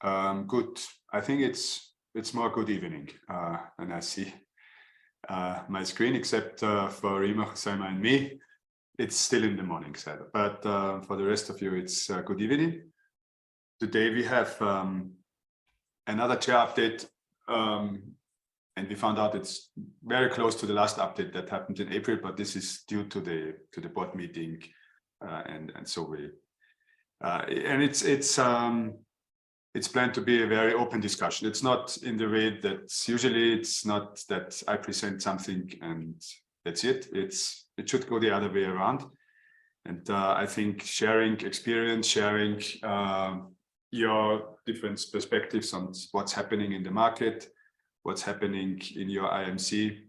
Good. I think it's more good evening, and I see my screen, except for Rima, Saima, and me. It's still in the morning, but for the rest of you, it's good evening. Today we have another chair update, and we found out it's very close to the last update that happened in April, but this is due to the board meeting, and so we and it's planned to be a very open discussion. It's not in the way that usually it's not that I present something and that's it. It should go the other way around. And I think sharing experience, sharing your different perspectives on what's happening in the market, what's happening in your IMC,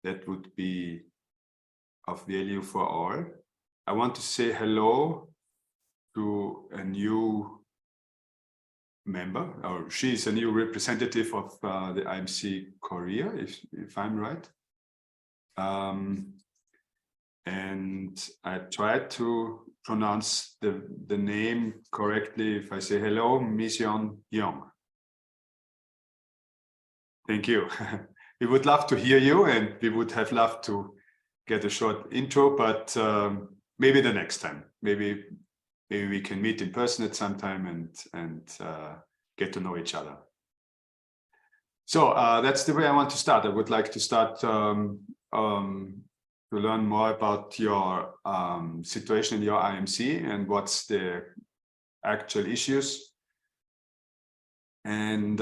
that would be of value for all. I want to say hello to a new member, or she's a new representative of the IMC Korea, if I'm right. And I tried to pronounce the name correctly. If I say hello, Mission Young. Thank you. We would love to hear you, and we would have loved to get a short intro, but maybe the next time. Maybe we can meet in person at some time and get to know each other. So that's the way I want to start. I would like to start to learn more about your situation in your IMC and what's the actual issues. And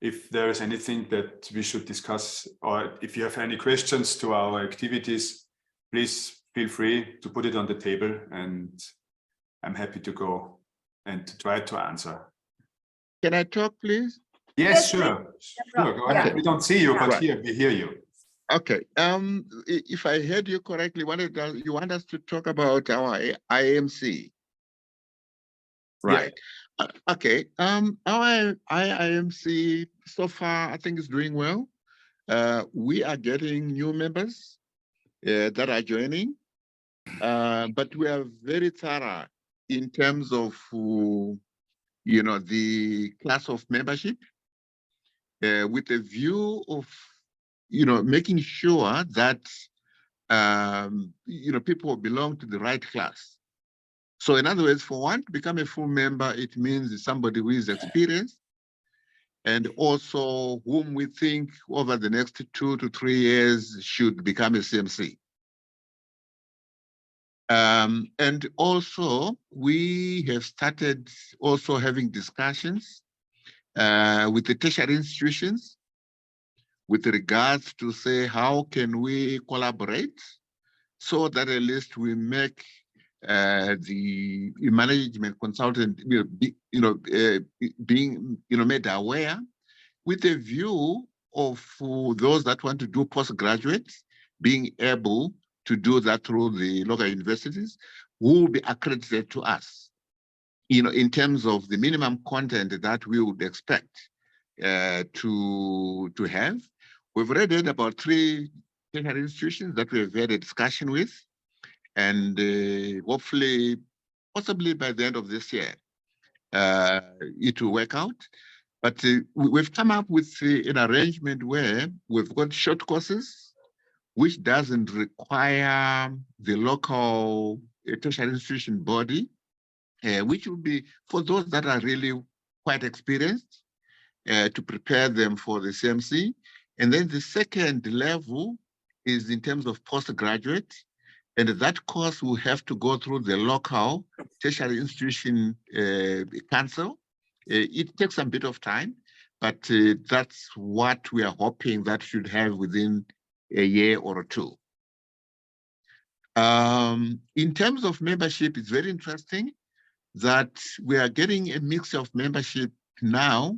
if there is anything that we should discuss, or if you have any questions to our activities, please feel free to put it on the table, and I'm happy to go and to try to answer. Can I talk, please? Yes, sure. Sure, go ahead. We don't see you, but here we hear you. Okay. If I heard you correctly, you want us to talk about our IMC, right? Yeah. Okay. Our IMC so far, I think, is doing well. We are getting new members that are joining, but we are very thorough in terms of the class of membership, with a view of making sure that people belong to the right class. So in other words, for one to become a full member, it means somebody who is experienced, and also whom we think over the next 2 to 3 years should become a CMC. And also we have started also having discussions with the tertiary institutions with regards to say, how can we collaborate so that at least we make the management consultant being made aware, with a view of those that want to do postgraduate being able to do that through the local universities, who will be accredited to us, in terms of the minimum content that we would expect to have. We've already had about 3 tertiary institutions that we've had a discussion with, and hopefully, possibly by the end of this year, it will work out. But we've come up with an arrangement where we've got short courses, which doesn't require the local tertiary institution body, which will be for those that are really quite experienced, to prepare them for the CMC. And then the second level is in terms of postgraduate, and that course will have to go through the local tertiary institution council. It takes a bit of time, but that's what we are hoping that should have within a year or 2. In terms of membership, it's very interesting that we are getting a mix of membership now.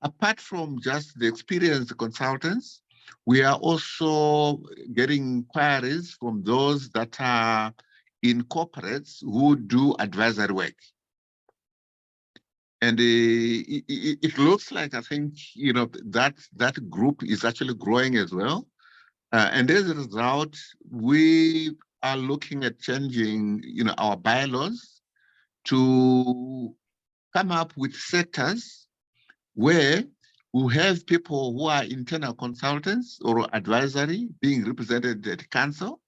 Apart from just the experienced consultants, we are also getting inquiries from those that are in corporates who do advisory work. And it looks like, I think, that group is actually growing as well. And as a result, we are looking at changing, our bylaws to come up with sectors where we have people who are internal consultants or advisory being represented at the council,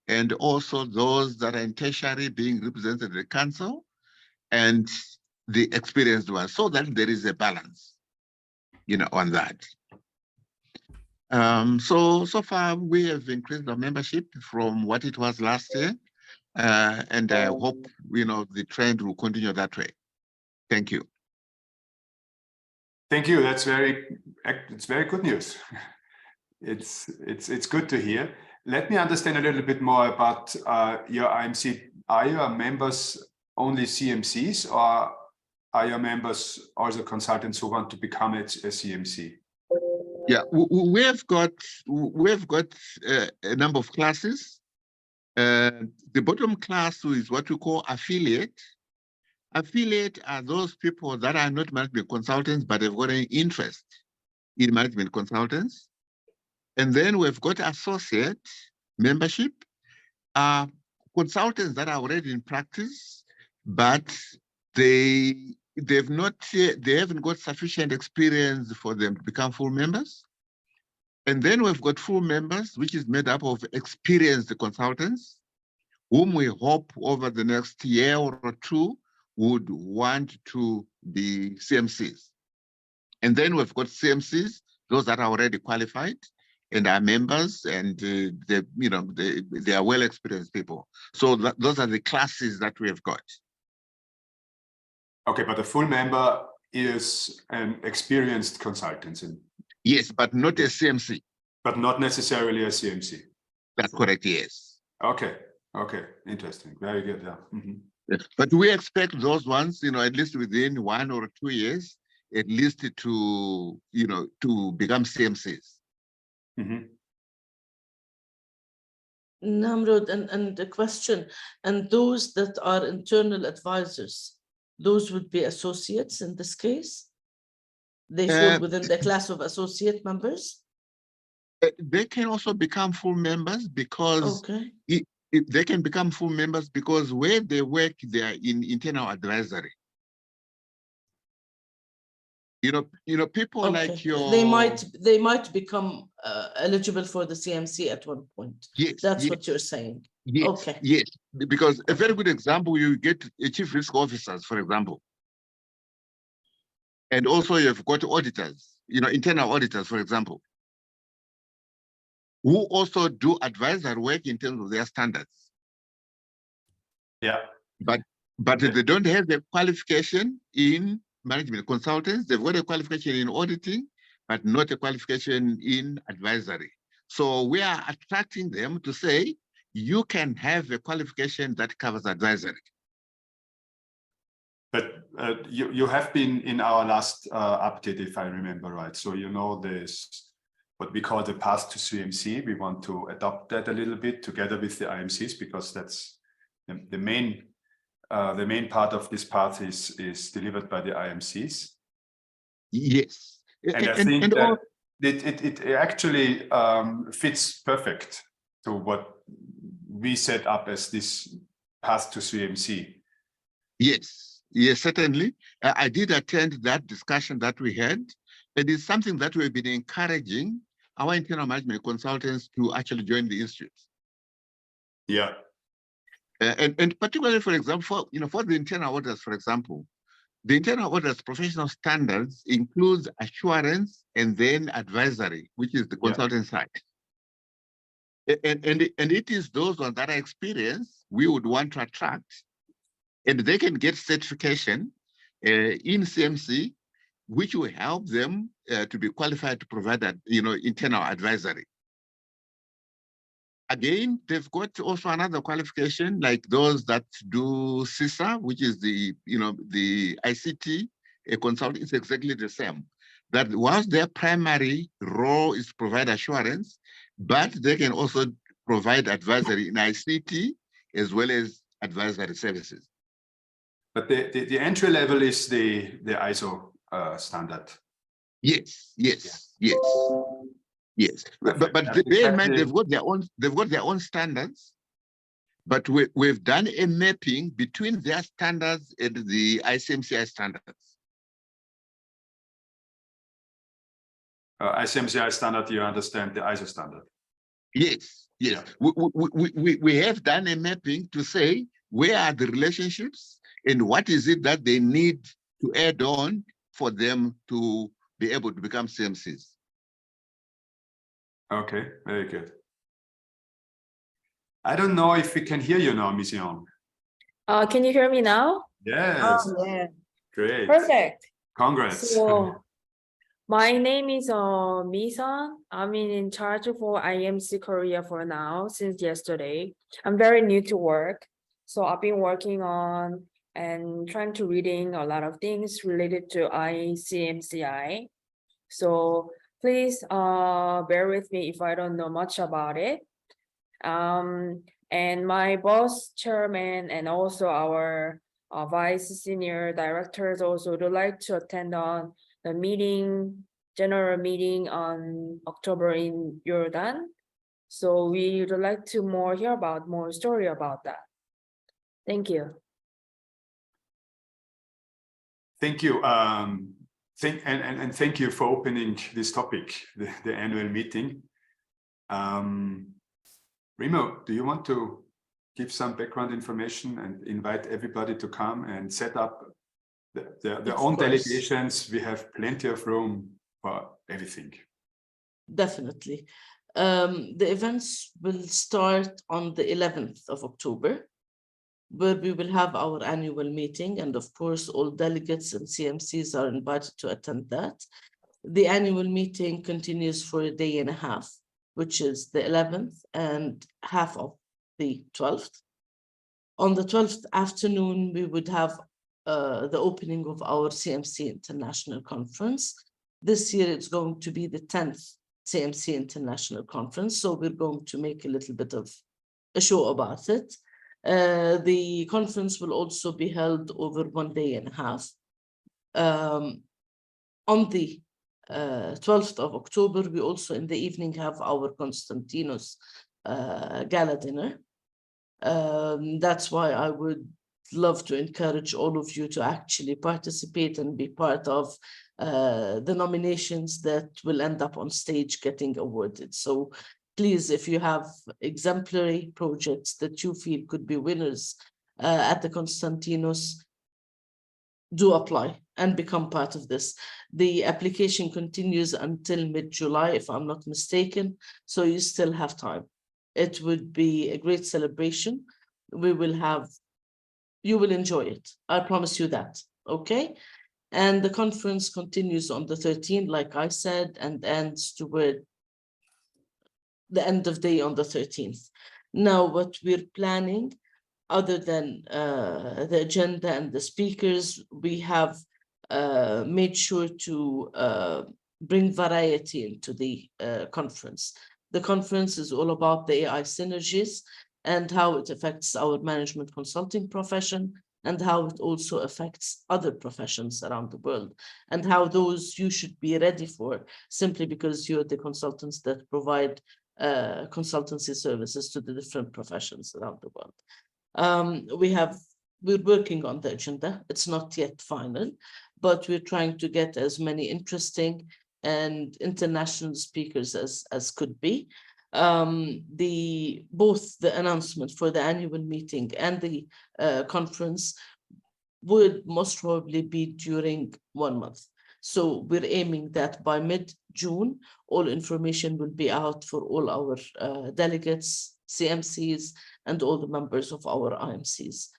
and also those that are in tertiary being represented at the council, and the experienced ones, so that there is a balance, on that. So far we have increased our membership from what it was last year, and I hope the trend will continue that way. Thank you. Thank you. It's very good news. It's good to hear. Let me understand a little bit more about your IMC. Are your members only CMCs, or are your members also consultants who want to become a CMC? Yeah, we have got a number of classes. The bottom class is what we call affiliate. Affiliate are those people that are not management consultants, but have got an interest in management consultants. And then we've got associate membership, consultants that are already in practice, but they haven't got sufficient experience for them to become full members. And then we've got full members, which is made up of experienced consultants, whom we hope over the next year or two would want to be CMCs. And then we've got CMCs, those that are already qualified and are members, and they are well-experienced people. So those are the classes that we have got. Okay, but a full member is an experienced consultant. Yes, but not a CMC. But not necessarily a CMC. That's correct, yes. Okay, interesting, very good, yeah. Mm-hmm. Yes. But we expect those ones, at least within 1 or 2 years, at least to become CMCs. Mm-hmm. Namrud, and the question, and those that are internal advisors, those would be associates in this case? They fall within the class of associate members? They can also become full members because they can become full members because where they work, they are in internal advisory. People like your... They might become eligible for the CMC at one point. Yes. That's what you're saying. Yes. Okay. Yes, because a very good example, you get a chief risk officers, for example. And also you've got auditors, internal auditors, for example, who also do advisory work in terms of their standards. Yeah. But they don't have the qualification in management consultants. They've got a qualification in auditing, but not a qualification in advisory. So we are attracting them to say, you can have a qualification that covers advisory. But you have been in our last update, if I remember right. So this, what we call the path to CMC. We want to adopt that a little bit together with the IMCs, because that's the main part of this path is delivered by the IMCs. Yes. And I think that it actually fits perfect to what we set up as this path to CMC. Yes, certainly. I did attend that discussion that we had, and it's something that we've been encouraging our internal management consultants to actually join the institute. Yeah. And particularly, for example, for the internal auditors, for example, the internal auditors professional standards includes assurance and then advisory, which is the consultant side. And it is those ones that are experienced we would want to attract, and they can get certification in CMC, which will help them to be qualified to provide that, internal advisory. Again, they've got also another qualification, like those that do CISA, which is the ICT consultant. It's exactly the same. That whilst their primary role is provide assurance, but they can also provide advisory in ICT as well as advisory services. But the entry level is the ISO standard. Yes. But bear in mind, they've got their own standards. but we've done a mapping between their standards and the ICMCI standards. ICMCI standard, you understand the ISO standard? Yes, yes. Yeah. We have done a mapping to say where are the relationships and what is it that they need to add on for them to be able to become CMCs. Okay, very good. I don't know if we can hear you now, Ms. Young. Can you hear me now? Yes. Oh, yeah. Great. Perfect. Congrats. So, my name is Misan. I'm in charge for IMC Korea for now since yesterday. I'm very new to work, so I've been working on and trying to reading a lot of things related to ICMCI. So please bear with me if I don't know much about it. And my boss, chairman, and also our vice senior directors also would like to attend on the meeting, general meeting on October in Jordan. So we would like to hear about more story about that. Thank you. Thank you. And thank you for opening this topic, the annual meeting. Remo, do you want to give some background information and invite everybody to come and set up their own delegations? We have plenty of room for everything. Definitely. The events will start on the 11th of October, where we will have our annual meeting. And of course, all delegates and CMCs are invited to attend that. The annual meeting continues for a day and a half, which is the 11th and half of the 12th. On the 12th afternoon, we would have the opening of our CMC International Conference. This year, it's going to be the 10th CMC International Conference, so we're going to make a little bit of a show about it. The conference will also be held over 1 day and a half. On the 12th of October, we also in the evening have our Konstantinos gala dinner. That's why I would love to encourage all of you to actually participate and be part of the nominations that will end up on stage getting awarded. So please, if you have exemplary projects that you feel could be winners at the Konstantinos, do apply and become part of this. The application continues until mid-July, if I'm not mistaken, so you still have time. It would be a great celebration. You will enjoy it. I promise you that, okay? And the conference continues on the 13th, like I said, and ends toward the end of day on the 13th. Now, what we're planning, other than the agenda and the speakers, we have made sure to bring variety into the conference. The conference is all about the AI synergies and how it affects our management consulting profession, and how it also affects other professions around the world, and how those you should be ready for, simply because you're the consultants that provide consultancy services to the different professions around the world. We're working on the agenda. It's not yet final, but we're trying to get as many interesting and international speakers as could be. Both the announcement for the annual meeting and the conference would most probably be during 1 month. So we're aiming that by mid-June, all information will be out for all our delegates, CMCs, and all the members of our IMCs.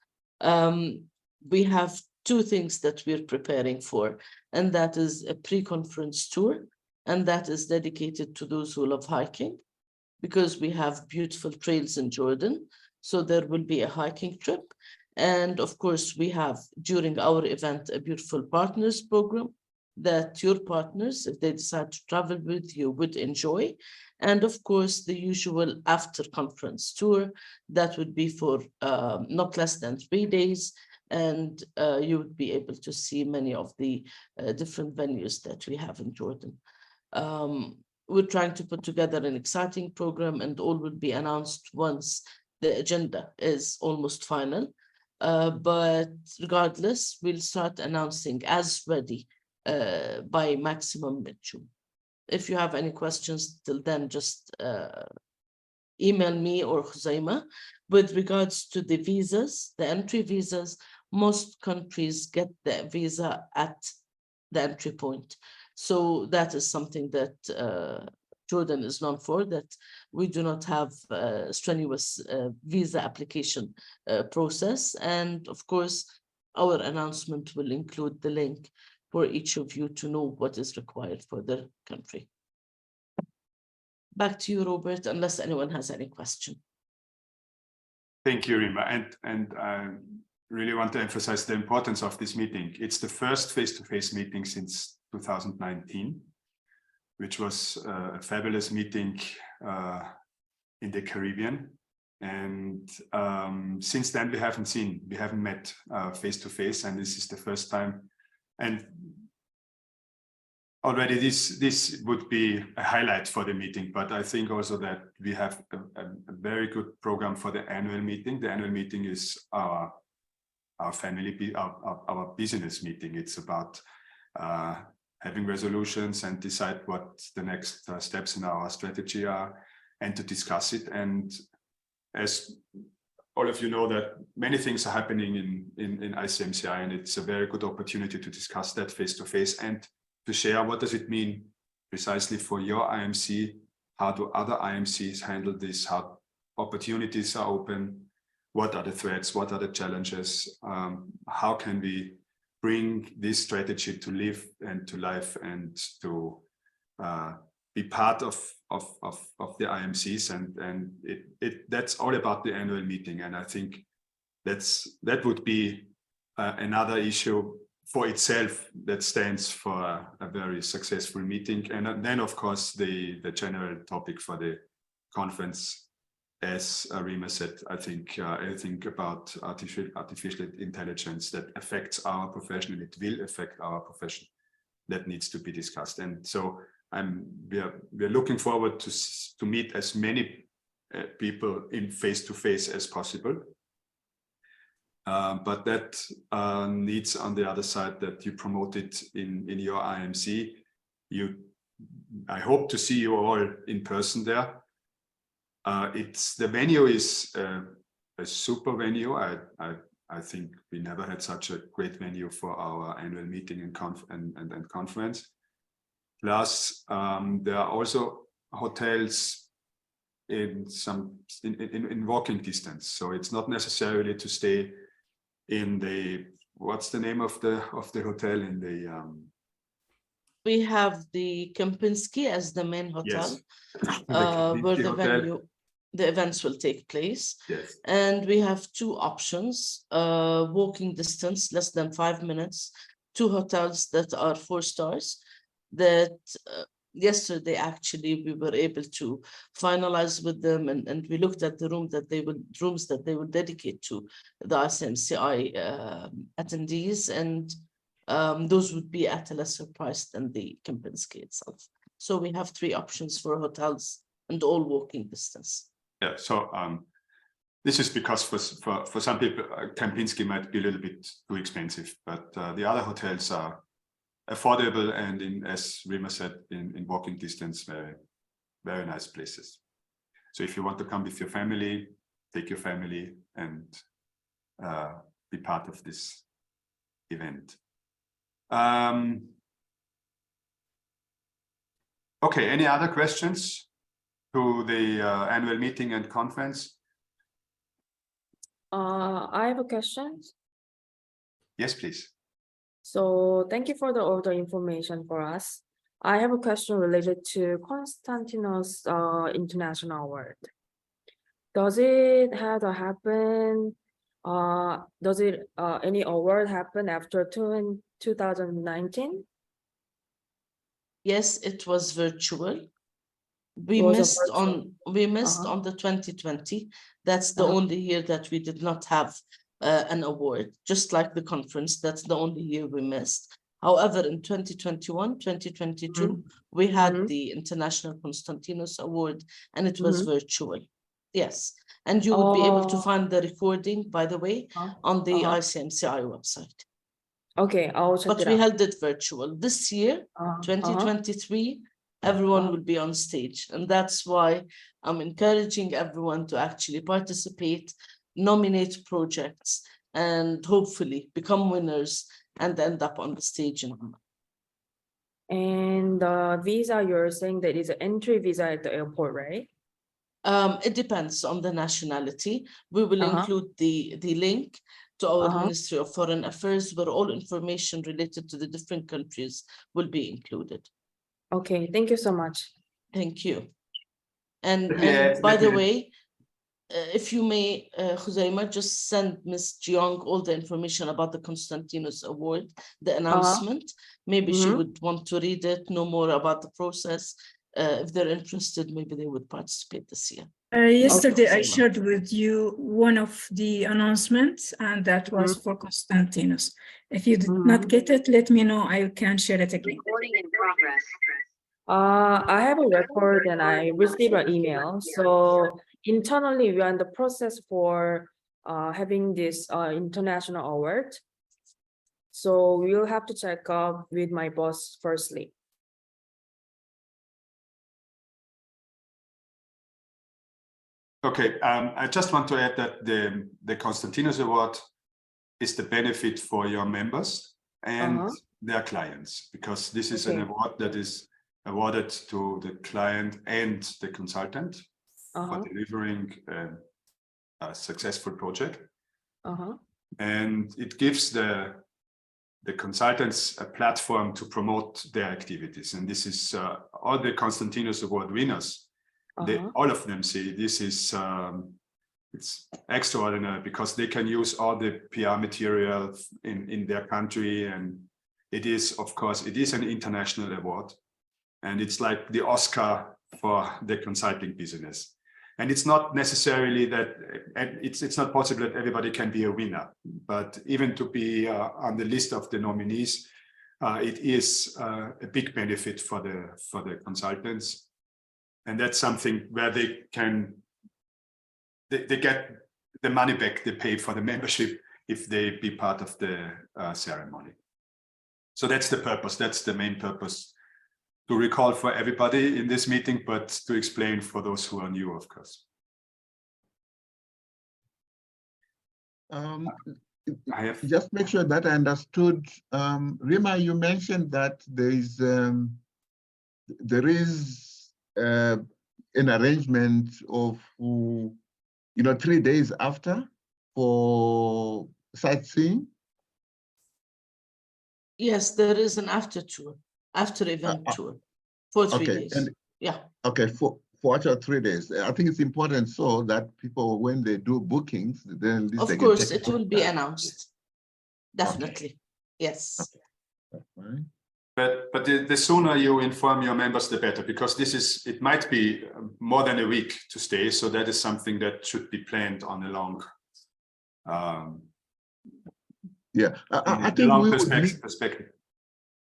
We have 2 things that we're preparing for, and that is a pre-conference tour, and that is dedicated to those who love hiking, because we have beautiful trails in Jordan. So there will be a hiking trip. And of course, we have during our event a beautiful partners program that your partners, if they decide to travel with you, would enjoy. And of course, the usual after conference tour that would be for not less than 3 days. And you would be able to see many of the different venues that we have in Jordan. We're trying to put together an exciting program, and all will be announced once the agenda is almost final. But regardless, we'll start announcing as ready by maximum mid-June. If you have any questions till then, just email me or Khuzaima. With regards to the visas, the entry visas, most countries get the visa at the entry point. So that is something that Jordan is known for, that we do not have a strenuous visa application process. And of course, our announcement will include the link for each of you to know what is required for the country. Back to you, Robert, unless anyone has any question. Thank you, Rima. And I really want to emphasize the importance of this meeting. It's the first face-to-face meeting since 2019, which was a fabulous meeting in the Caribbean. And since then, we haven't met face-to-face, and this is the first time. And already this would be a highlight for the meeting, but I think also that we have a very good program for the annual meeting. The annual meeting is our business meeting. It's about having resolutions and decide what the next steps in our strategy are, and to discuss it. And as all of you know, that many things are happening in ICMCI, and it's a very good opportunity to discuss that face-to-face and to share what does it mean precisely for your IMC, how do other IMCs handle this, how opportunities are open, what are the threats, what are the challenges, how can we bring this strategy to live and to life and to be part of the IMCs, and that's all about the annual meeting. And I think that would be another issue for itself that stands for a very successful meeting. And then, of course, the general topic for the conference, as Rima said, I think anything about artificial intelligence that affects our profession, and it will affect our profession, that needs to be discussed. And so we're looking forward to meet as many people in face-to-face as possible. But that needs, on the other side, that you promote it in your IMC. I hope to see you all in person there. The venue is a super venue. I think we never had such a great venue for our annual meeting and conference. Plus, there are also hotels in walking distance, so it's not necessarily to stay in the, what's the name of the hotel in the we have the Kempinski as the main hotel. Yes. Where the venue, the events will take place. Yes. And we have two options, walking distance, less than 5 minutes, two hotels that are 4 stars that yesterday, actually, we were able to finalize with them, and we looked at the rooms that they would dedicate to the ICMCI attendees, and those would be at a lesser price than the Kempinski itself. So we have 3 options for hotels and all walking distance. Yeah, so this is because for some people, Kempinski might be a little bit too expensive, but the other hotels are affordable and, as Rima said, in walking distance, very, very nice places. So if you want to come with your family, take your family and be part of this event. Okay, any other questions to the annual meeting and conference? I have a question. Yes, please. So thank you for all the information for us. I have a question related to Konstantinos International Award. Does it have to happen? Does it any award happen after 2019? Yes, it was virtual. We It was missed virtual. on the 2020. That's the only year that we did not have an award, just like the conference. That's the only year we missed. However, in 2021, 2022, we had the International Konstantinos Award, and it was virtual. Yes, and you would be able to Oh. find the recording, by the way, on the ICMCI website. Okay, I'll check But it we out. held it virtual. This year, 2023, everyone will be on stage. And that's why I'm encouraging everyone to actually participate, nominate projects, and hopefully become winners and end up on the stage in Oman. And the visa, you're saying that is an entry visa at the airport, right? It depends on the nationality. We will include the link to our Ministry of Foreign Affairs, where all information related to the different countries will be included. Okay, thank you so much. Thank you. And Yeah, by the way, if you may, Khuzaima, just send Ms. Jiang all the information about the Constantinos Award, the announcement. Maybe she would want to read it, know more about the process. If they're interested, maybe they would participate this year. Yesterday, I shared with you one of the announcements, and that was for Constantinos. If you did not get it, let me know. I can share it again. Recording in progress. I have a record and I received an email. So internally, we are in the process for having this international award. So we'll have to check up with my boss firstly. Okay, I just want to add that the Constantinos Award is the benefit for your members and their clients, because this is an award that is awarded to the client and the consultant for delivering a successful project. And it gives the consultants a platform to promote their activities. And this is all the Constantinos Award winners. All of them say this is it's extraordinary, because they can use all the PR material in their country, and it is, of course, it is an international award, and it's like the Oscar for the consulting business. And it's not necessarily that, and it's not possible that everybody can be a winner, but even to be on the list of the nominees, it is a big benefit for the consultants. And that's something where they get the money back they pay for the membership if they be part of the ceremony. So that's the purpose. That's the main purpose, to recall for everybody in this meeting, but to explain for those who are new, of course. I have just make sure that I understood. Rima, you mentioned that there is an arrangement of 3 days after for sightseeing. Yes, there is an after event tour for 3 days. And, yeah. Okay, for actual 3 days. I think it's important so that people, when they do bookings, then of course it will be announced. Definitely. Okay. Yes. Okay. That's fine. But the sooner you inform your members, the better, because it might be more than a week to stay. So that is something that should be planned on a long, I think long we perspective.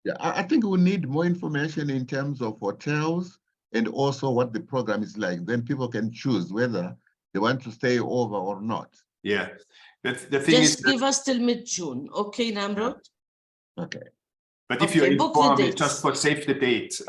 Yeah, I think we need more information in terms of hotels and also what the program is like. Then people can choose whether they want to stay over or not. Yeah, the thing is, just give us till mid-June, okay, Namrod? Okay. But if you inform it, just for save the date,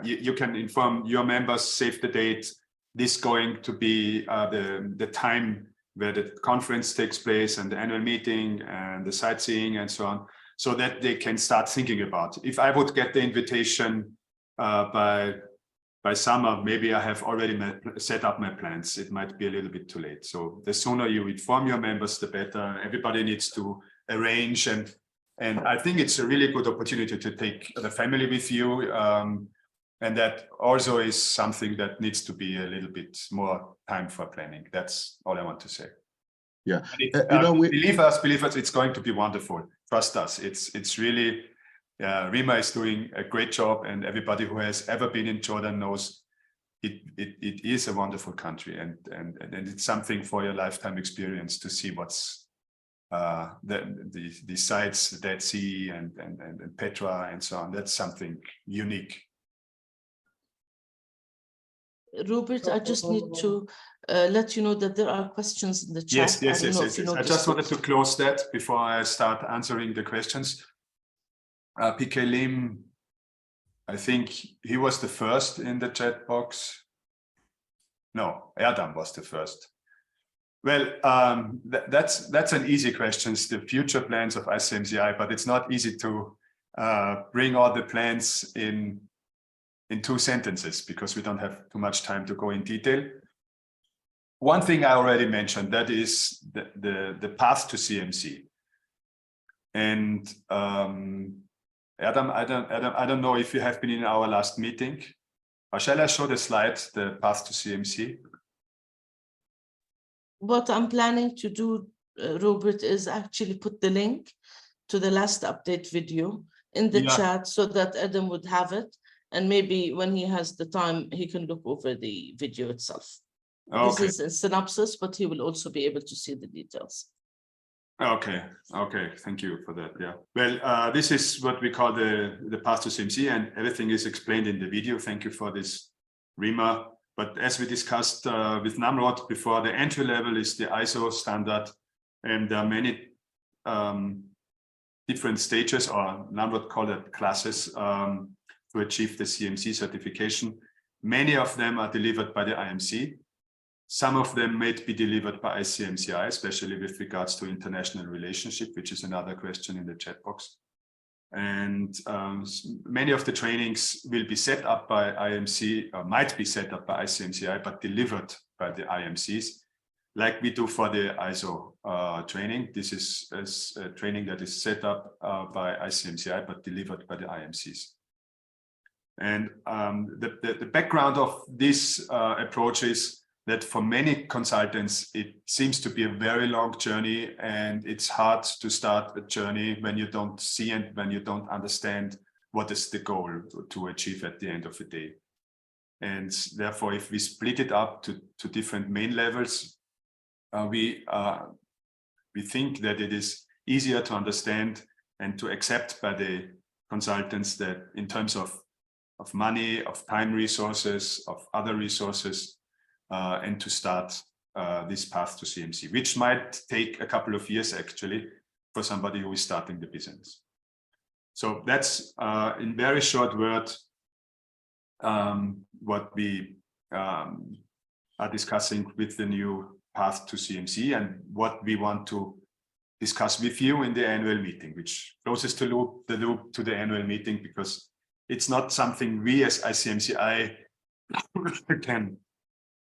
you can inform your members, save the date. This going to be the time where the conference takes place and the annual meeting and the sightseeing and so on, so that they can start thinking about. If I would get the invitation by summer, maybe I have already set up my plans. It might be a little bit too late. So the sooner you inform your members, the better. Everybody needs to arrange, and I think it's a really good opportunity to take the family with you. And that also is something that needs to be a little bit more time for planning. That's all I want to say. Yeah, believe us, it's going to be wonderful. Trust us. It's really, Rima is doing a great job, and everybody who has ever been in Jordan knows it is a wonderful country, and it's something for your lifetime experience to see what's the sites, the Dead Sea and Petra and so on. That's something unique. Robert, I just need to let you know that there are questions in the chat. Yes. I don't know if you I noticed just wanted it. to close that before I start answering the questions. PK Lim, I think he was the first in the chat box. No, Erdem was the first. Well, that's an easy question, the future plans of ICMCI, but it's not easy to bring all the plans in 2 sentences because we don't have too much time to go in detail. One thing I already mentioned, that is the path to CMC. And Erdem, I don't know if you have been in our last meeting. Or shall I show the slide, the path to CMC? What I'm planning to do, Robert, is actually put the link to the last update video in the chat so that Adam would have it. And maybe when he has the time, he can look over the video itself. Okay. This is a synopsis, but he will also be able to see the details. Okay, thank you for that. Yeah. Well, this is what we call the path to CMC, and everything is explained in the video. Thank you for this, Rima. But as we discussed with Namrod before, the entry level is the ISO standard, and there are many different stages, or Namrod called it classes, to achieve the CMC certification. Many of them are delivered by the IMC. Some of them may be delivered by ICMCI, especially with regards to international relationship, which is another question in the chat box. And many of the trainings will be set up by IMC, or might be set up by ICMCI, but delivered by the IMCs, like we do for the ISO training. This is a training that is set up by ICMCI, but delivered by the IMCs. And the background of this approach is that for many consultants, it seems to be a very long journey, and it's hard to start a journey when you don't see and when you don't understand what is the goal to achieve at the end of the day. And therefore, if we split it up to different main levels, we think that it is easier to understand and to accept by the consultants that in terms of money, of time resources, of other resources, and to start this path to CMC, which might take a couple of years actually for somebody who is starting the business. So that's in very short words what we are discussing with the new path to CMC and what we want to discuss with you in the annual meeting, which closes the loop to the annual meeting, because it's not something we as ICMCI can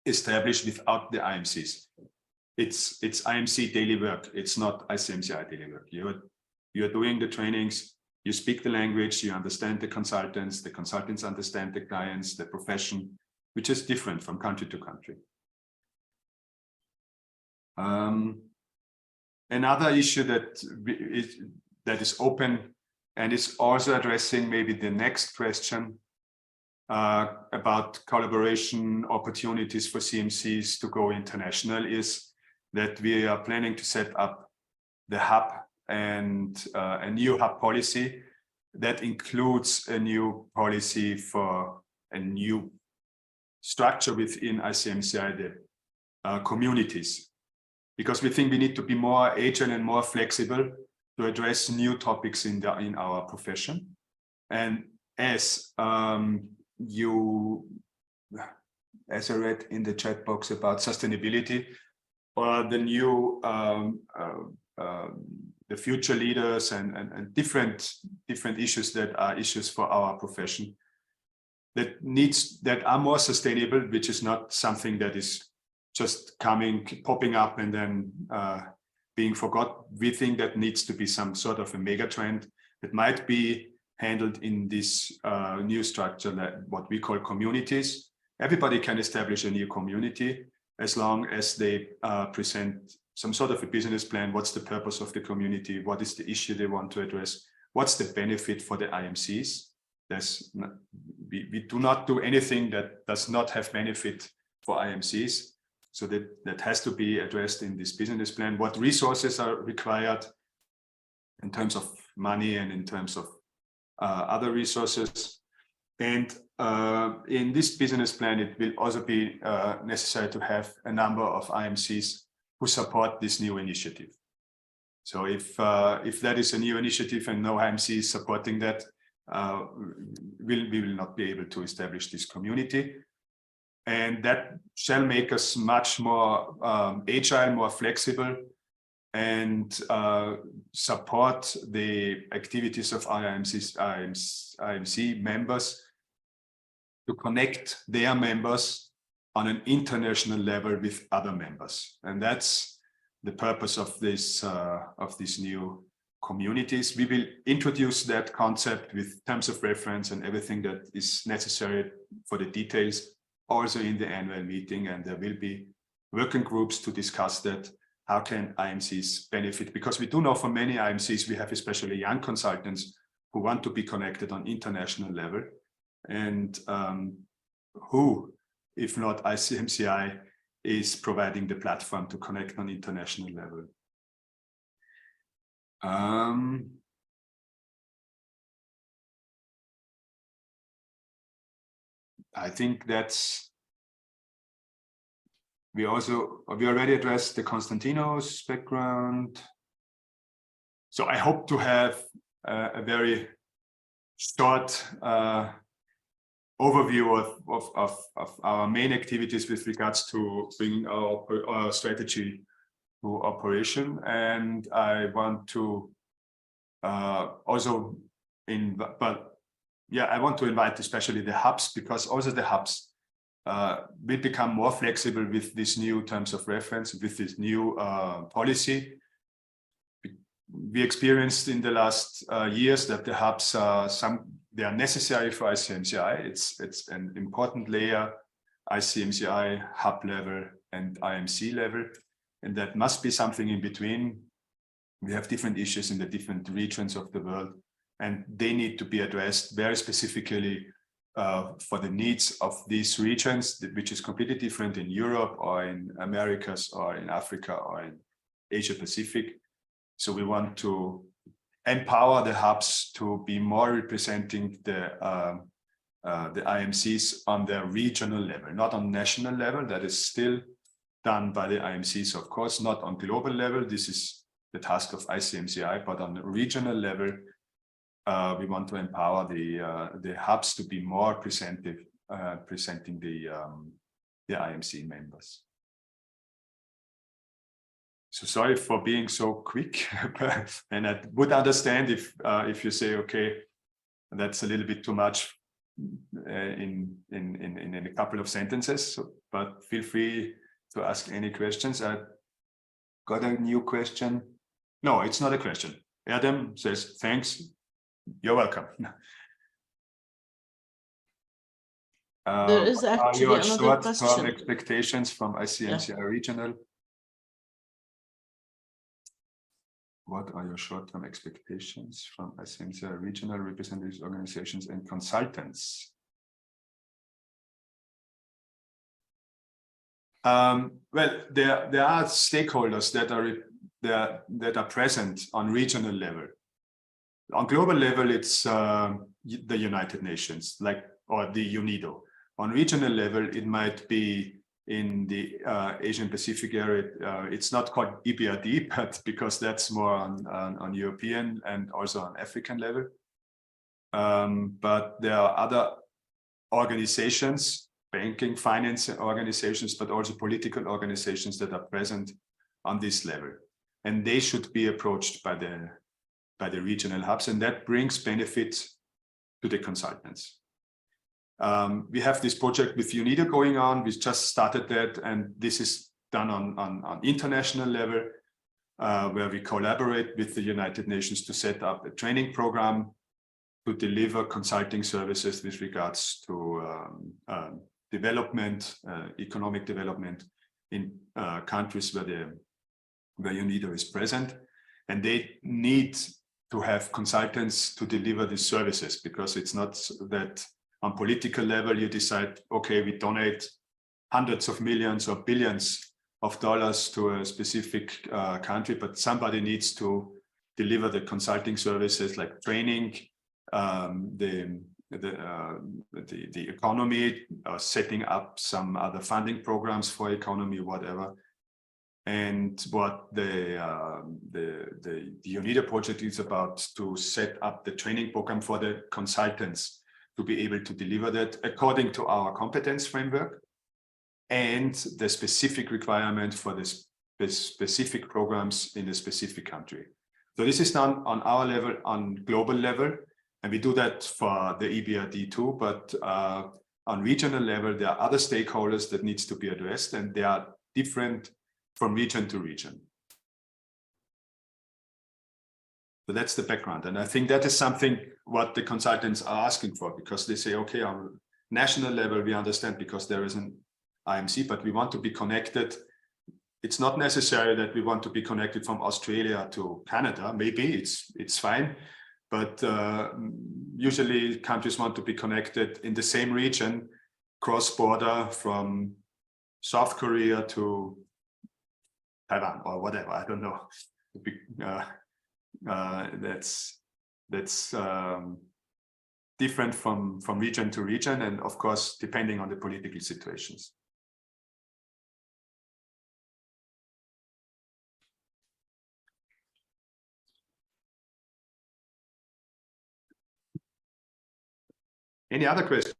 establish without the IMCs. It's IMC daily work. It's not ICMCI daily work. You're doing the trainings, you speak the language, you understand the consultants understand the clients, the profession, which is different from country to country. Another issue that is open and is also addressing maybe the next question about collaboration opportunities for CMCs to go international is that we are planning to set up the hub and a new hub policy that includes a new policy for a new structure within ICMCI, the communities, because we think we need to be more agile and more flexible to address new topics in our profession. And as I read in the chat box about sustainability, or the new the future leaders and different issues that are issues for our profession that are more sustainable, which is not something that is just popping up and then being forgot. We think that needs to be some sort of a mega trend that might be handled in this new structure, that what we call communities. Everybody can establish a new community as long as they present some sort of a business plan. What's the purpose of the community? What is the issue they want to address? What's the benefit for the IMCs? We do not do anything that does not have benefit for IMCs. So that has to be addressed in this business plan. What resources are required in terms of money and in terms of other resources, And in this business plan, it will also be necessary to have a number of IMCs who support this new initiative. So if that is a new initiative and no IMC is supporting that, we will not be able to establish this community. And that shall make us much more agile, more flexible, and support the activities of IMC members to connect their members on an international level with other members. And that's the purpose of these new communities. We will introduce that concept with terms of reference and everything that is necessary for the details also in the annual meeting, and there will be working groups to discuss that. How can IMCs benefit? Because we do know for many IMCs, we have especially young consultants who want to be connected on international level. And who, if not ICMCI, is providing the platform to connect on international level. I think that's, we already addressed the Konstantinos background. So I hope to have a very short overview of our main activities with regards to bringing our strategy to operation. And I want to I want to invite especially the hubs, because also the hubs will become more flexible with these new terms of reference, with this new policy. We experienced in the last years that the hubs they are necessary for ICMCI. It's an important layer, ICMCI hub level and IMC level, and that must be something in between. We have different issues in the different regions of the world, and they need to be addressed very specifically for the needs of these regions, which is completely different in Europe or in Americas or in Africa or in Asia Pacific. So we want to empower the hubs to be more representing the IMCs on the regional level, not on national level. That is still done by the IMCs, of course, not on global level. This is the task of ICMCI, but on the regional level, we want to empower the hubs to be more presenting the IMC members. So sorry for being so quick, and I would understand if you say, okay, that's a little bit too much in a couple of sentences. So, but feel free to ask any questions. I got a new question. No, it's not a question. Adam says, thanks. You're welcome. There is actually another question. Expectations from ICMCI regional. What are your short-term expectations from ICMCI regional representatives, organizations, and consultants? Well, there are stakeholders that are present on regional level. On global level, it's the United Nations, or the UNIDO. On regional level, it might be in the Asian Pacific area. It's not called EBRD, but because that's more on European and also on African level. But there are other organizations, banking, finance organizations, but also political organizations that are present on this level. And they should be approached by the regional hubs, and that brings benefits to the consultants. We have this project with UNIDO going on. We just started that, and this is done on international level, where we collaborate with the United Nations to set up a training program to deliver consulting services with regards to development, economic development in countries where UNIDO is present. And they need to have consultants to deliver these services, because it's not that on political level you decide, okay, we donate hundreds of millions or billions of dollars to a specific country, but somebody needs to deliver the consulting services like training, the the economy, setting up some other funding programs for economy, whatever. And what the UNIDA project is about, to set up the training program for the consultants to be able to deliver that according to our competence framework and the specific requirement for the specific programs in a specific country. So this is done on our level, on global level, and we do that for the EBRD too, but on regional level, there are other stakeholders that needs to be addressed, and they are different from region to region. So that's the background. And I think that is something what the consultants are asking for, because they say, okay, on national level, we understand because there is an IMC, but we want to be connected. It's not necessary that we want to be connected from Australia to Canada. Maybe it's fine, but usually countries want to be connected in the same region, cross-border from South Korea to Taiwan or whatever. I don't know. That's different from region to region, and of course, depending on the political situations. Any other questions?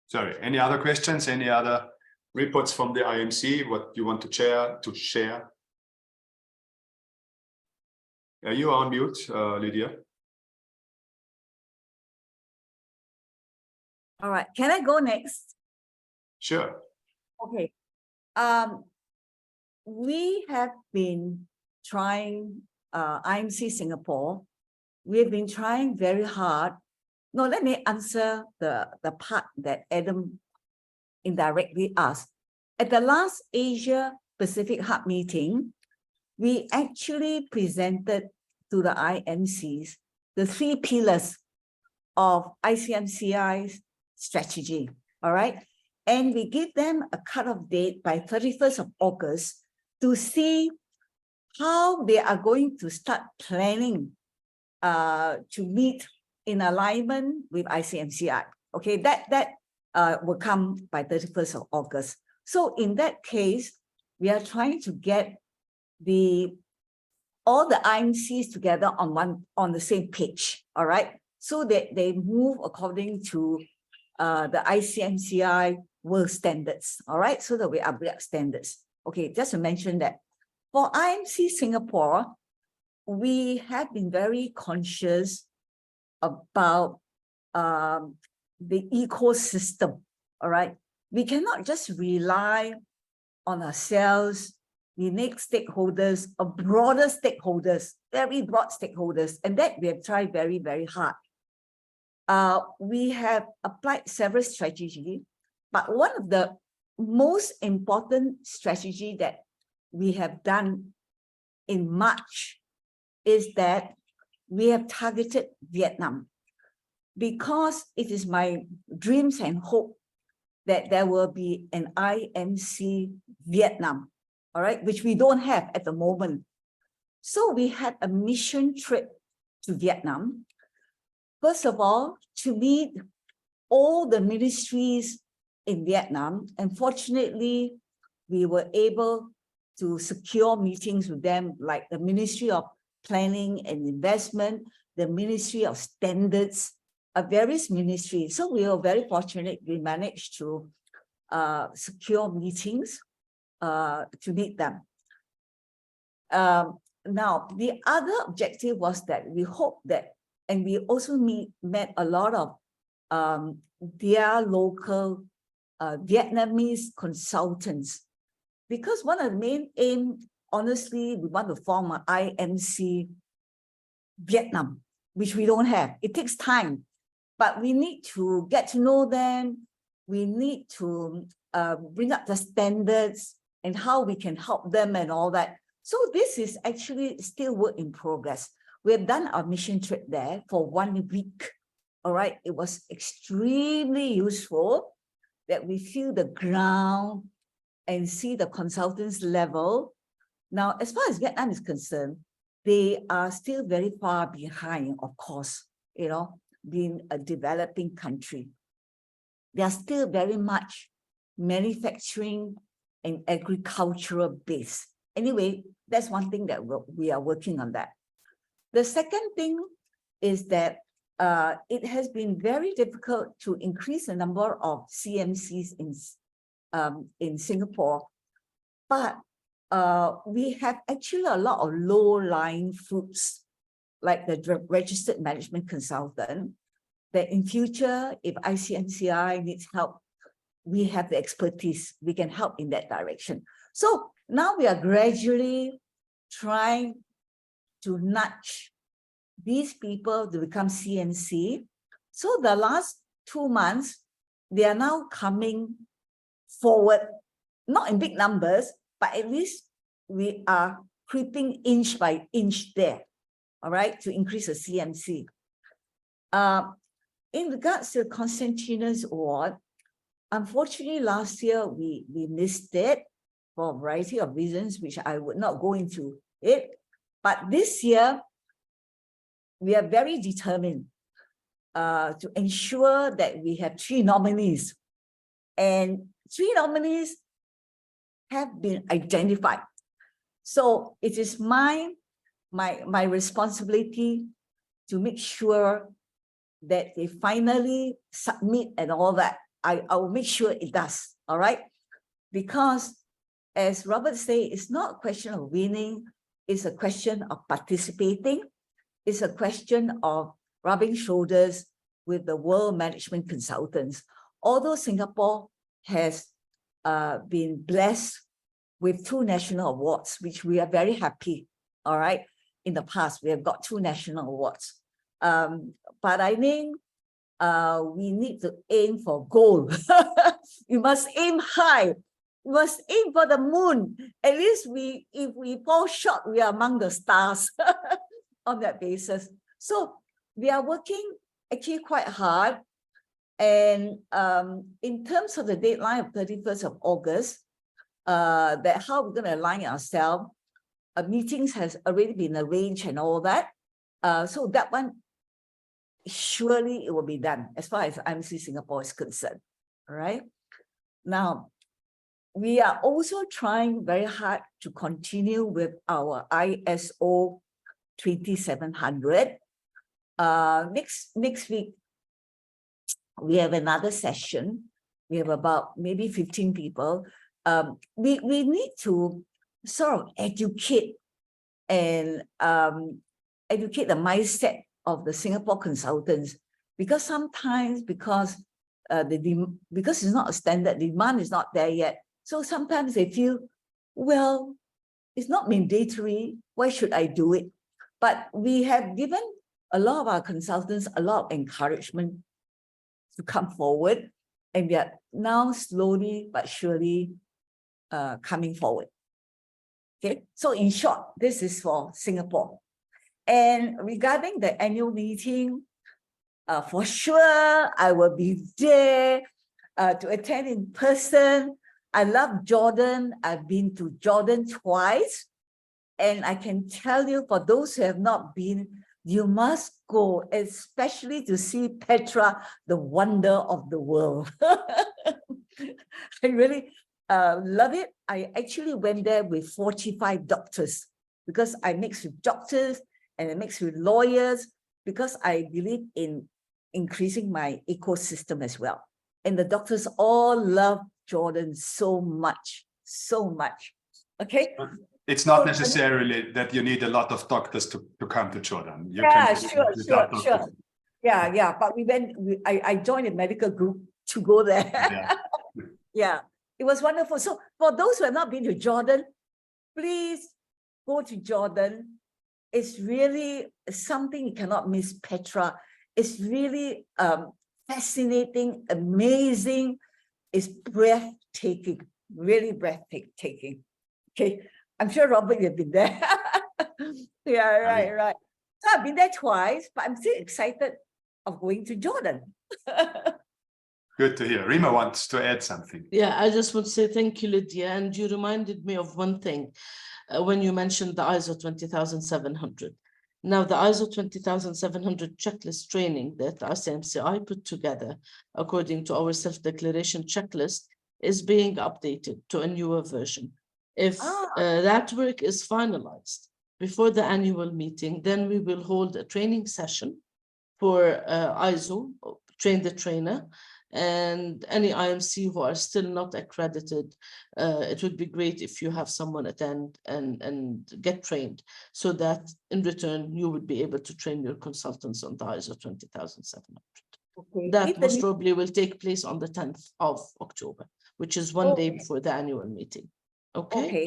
Sorry, any other questions? Any other reports from the IMC? What you want to share? You are on mute, Lydia. All right, can I go next? Sure. Okay. We have been trying, IMC Singapore, we've been trying very hard. No, let me answer the part that Adam indirectly asked. At the last Asia Pacific Hub meeting, we actually presented to the IMCs the 3 pillars of ICMCI's strategy, all right? And we give them a cutoff date by 31st of August to see how they are going to start planning to meet in alignment with ICMCI. Okay, that will come by 31st of August. So in that case, we are trying to get all the IMCs together on the same page, all right? So that they move according to the ICMCI world standards, all right? So that we upgrade standards. Okay, just to mention that. For IMC Singapore, we have been very conscious about the ecosystem, all right? We cannot just rely on ourselves. We need stakeholders, a broader stakeholders, very broad stakeholders, and that we have tried very, very hard. We have applied several strategies, but one of the most important strategy that we have done in March is that we have targeted Vietnam, because it is my dreams and hope that there will be an IMC Vietnam, all right, which we don't have at the moment. So we had a mission trip to Vietnam. First of all, to meet all the ministries in Vietnam. And fortunately, we were able to secure meetings with them, like the Ministry of Planning and Investment, the Ministry of Standards, various ministries. So we were very fortunate. We managed to secure meetings to meet them. Now, the other objective was that we hope that, and we also met a lot of their local Vietnamese consultants, because one of the main aims, honestly, we want to form an IMC Vietnam, which we don't have. It takes time, but we need to get to know them. We need to bring up the standards and how we can help them and all that. So this is actually still work in progress. We have done our mission trip there for 1 week. All right, it was extremely useful that we feel the ground and see the consultants level. Now, as far as Vietnam is concerned, they are still very far behind, of course, you know, being a developing country. They are still very much manufacturing and agricultural based. Anyway, that's one thing that we are working on that. The second thing is that it has been very difficult to increase the number of CMCs in Singapore, but we have actually a lot of low-lying fruits, like the registered management consultant, that in future, if ICMCI needs help, we have the expertise, we can help in that direction. So now we are gradually trying to nudge these people to become CNC. So the last 2 months, they are now coming forward, not in big numbers, but at least we are creeping inch by inch there, all right, to increase the CMC. In regards to Constantinus Award, unfortunately, last year we missed it for a variety of reasons, which I would not go into it. But this year, we are very determined to ensure that we have 3 nominees. And 3 nominees have been identified. So it is my responsibility to make sure that they finally submit and all that. I will make sure it does, all right? Because as Robert said, it's not a question of winning, it's a question of participating. It's a question of rubbing shoulders with the world management consultants. Although Singapore has been blessed with 2 national awards, which we are very happy, all right? In the past, we have got 2 national awards. But I think we need to aim for gold. You must aim high. We must aim for the moon. At least if we fall short, we are among the stars on that basis. So we are working actually quite hard. And in terms of the deadline of 31st of August, that how we're going to align ourselves, meetings has already been arranged and all that. So that one, surely it will be done as far as IMC Singapore is concerned, all right? Now, we are also trying very hard to continue with our ISO 2700. Next week, we have another session. We have about maybe 15 people. We need to sort of educate and educate the mindset of the Singapore consultants, because sometimes because it's not a standard, demand is not there yet. So sometimes they feel, well, it's not mandatory, why should I do it? But we have given a lot of our consultants a lot of encouragement to come forward, and we are now slowly but surely coming forward. Okay, so in short, this is for Singapore. And regarding the annual meeting, for sure, I will be there to attend in person. I love Jordan. I've been to Jordan twice. And I can tell you, for those who have not been, you must go, especially to see Petra, the wonder of the world. I really love it. I actually went there with 45 doctors, because I mix with doctors and I mix with lawyers, because I believe in increasing my ecosystem as well. And the doctors all love Jordan so much, so much. Okay. It's not necessarily that you need a lot of doctors to come to Jordan. You yeah, can sure. Yeah. But I joined a medical group to go there. Yeah. Yeah, it was wonderful. So for those who have not been to Jordan, please go to Jordan. It's really something you cannot miss, Petra. It's really fascinating, amazing. It's breathtaking, really breathtaking. Okay, I'm sure Robert, you've been there. Yeah, right. So I've been there twice, but I'm still excited of going to Jordan. Good to hear. Rima wants to add something. Yeah, I just want to say thank you, Lydia. And you reminded me of one thing. when you mentioned the ISO 20700. Now, the ISO 20700 checklist training that ICMCI put together, according to our self-declaration checklist, is being updated to a newer version. If that work is finalized before the annual meeting, then we will hold a training session for ISO, train the trainer, and any IMC who are still not accredited. It would be great if you have someone attend and get trained, so that in return you would be able to train your consultants on the ISO 20700. Okay. That most probably will take place on the 10th of October, which is one day before the annual meeting. Okay.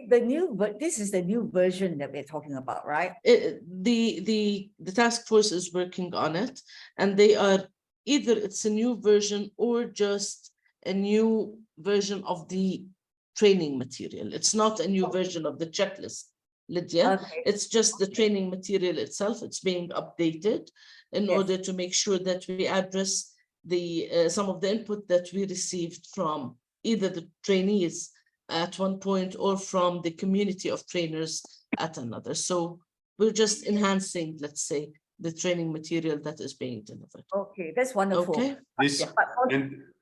This is the new version that we're talking about, right? The task force is working on it, and they are either it's a new version or just a new version of the training material. It's not a new version of the checklist, Lydia. Okay. It's just the training material itself. It's being updated in order to make sure that we address the some of the input that we received from either the trainees at one point or from the community of trainers at another. So we're just enhancing, let's say, the training material that is being delivered. Okay, that's wonderful. Okay. This,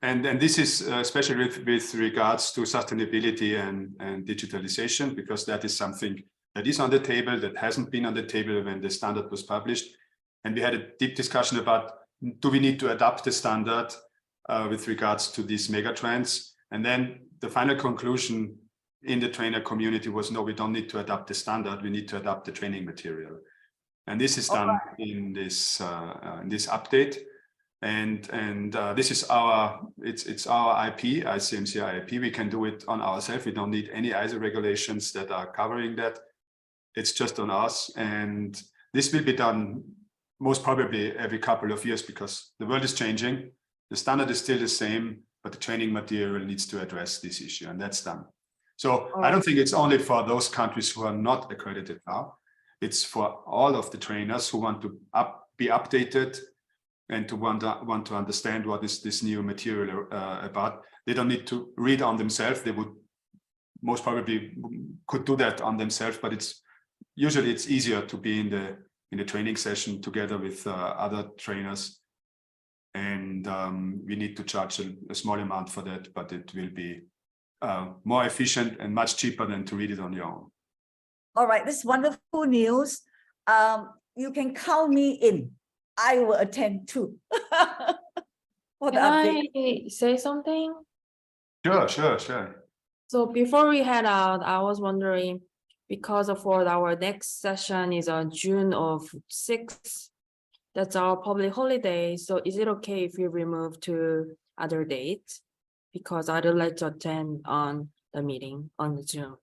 and this is especially with regards to sustainability and digitalization, because that is something that is on the table that hasn't been on the table when the standard was published. And we had a deep discussion about, do we need to adapt the standard with regards to these mega trends? And then the final conclusion in the trainer community was, no, we don't need to adapt the standard, we need to adapt the training material. And this is done in this update, and this is it's our IP, ICMCI IP. We can do it on ourselves. We don't need any ISO regulations that are covering that. It's just on us, and this will be done most probably every couple of years, because the world is changing. The standard is still the same, but the training material needs to address this issue, and that's done. So I don't think it's only for those countries who are not accredited now. It's for all of the trainers who want to be updated and to want to understand what is this new material about. They don't need to read on themselves. They would most probably could do that on themselves, but it's usually easier to be in the training session together with other trainers. And we need to charge a small amount for that, but it will be more efficient and much cheaper than to read it on your own. All right, this is wonderful news. You can count me in. I will attend too. For the update. Can I say something? Sure. So before we head out, I was wondering, because for our next session is on June 6th, that's our public holiday. So is it okay if we remove to other dates? Because I'd like to attend on the meeting on Zoom.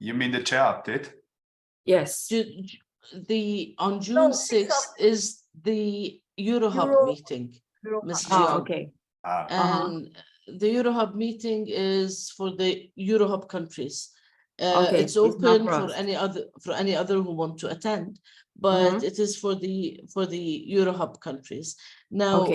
You mean the chair update? Yes. On June 6th is the EuroHub meeting, Ms. Jiang. Okay. And the EuroHub meeting is for the EuroHub countries. Okay, it's open for for any other who want to attend, but it is for the EuroHub countries. Now,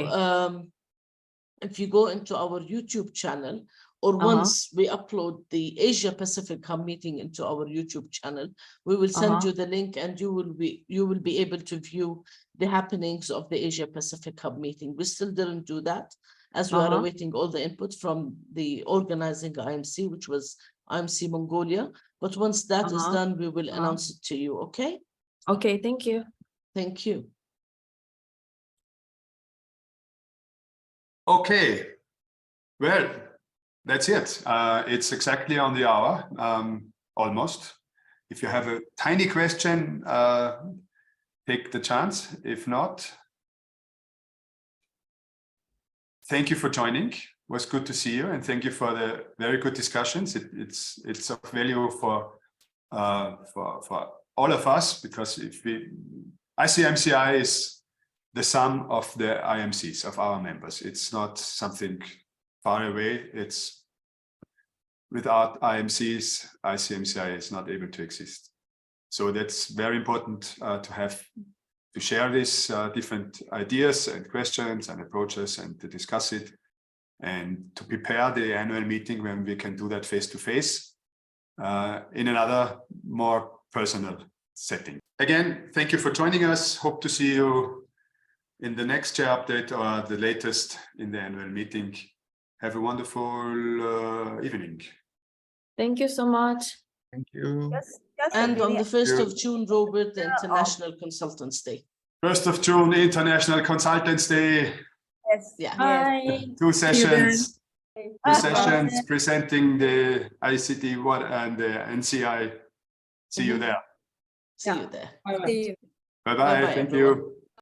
if you go into our YouTube channel, or once we upload the Asia Pacific Hub meeting into our YouTube channel, we will send you the link, and you will be able to view the happenings of the Asia Pacific Hub meeting. We still didn't do that, as we are awaiting all the input from the organizing IMC, which was IMC Mongolia. But once that is done, we will announce it to you. Okay. Okay. Thank you. Thank you. Okay. Well, that's it. It's exactly on the hour, almost. If you have a tiny question, take the chance. If not, thank you for joining. It was good to see you, and thank you for the very good discussions. It's of value for all of us, because ICMCI is the sum of the IMCs of our members. It's not something far away. It's without IMCs, ICMCI is not able to exist. So that's very important to share these different ideas and questions and approaches, and to discuss it, and to prepare the annual meeting when we can do that face to face. in another more personal setting. Again, thank you for joining us. Hope to see you in the next chair update or the latest in the annual meeting. Have a wonderful evening. Thank you so much. Thank you. Just a And on the minute. 1st Yeah. of June, Robert, the International Consultants Day. 1st of June, International Consultants Day. Yes, Yeah. yes. Bye. Two See you then. sessions. Two sessions presenting the ICT and the NCI. See you Mhm. there. See you there. See you. Bye-bye. Bye-bye, Thank everyone. you.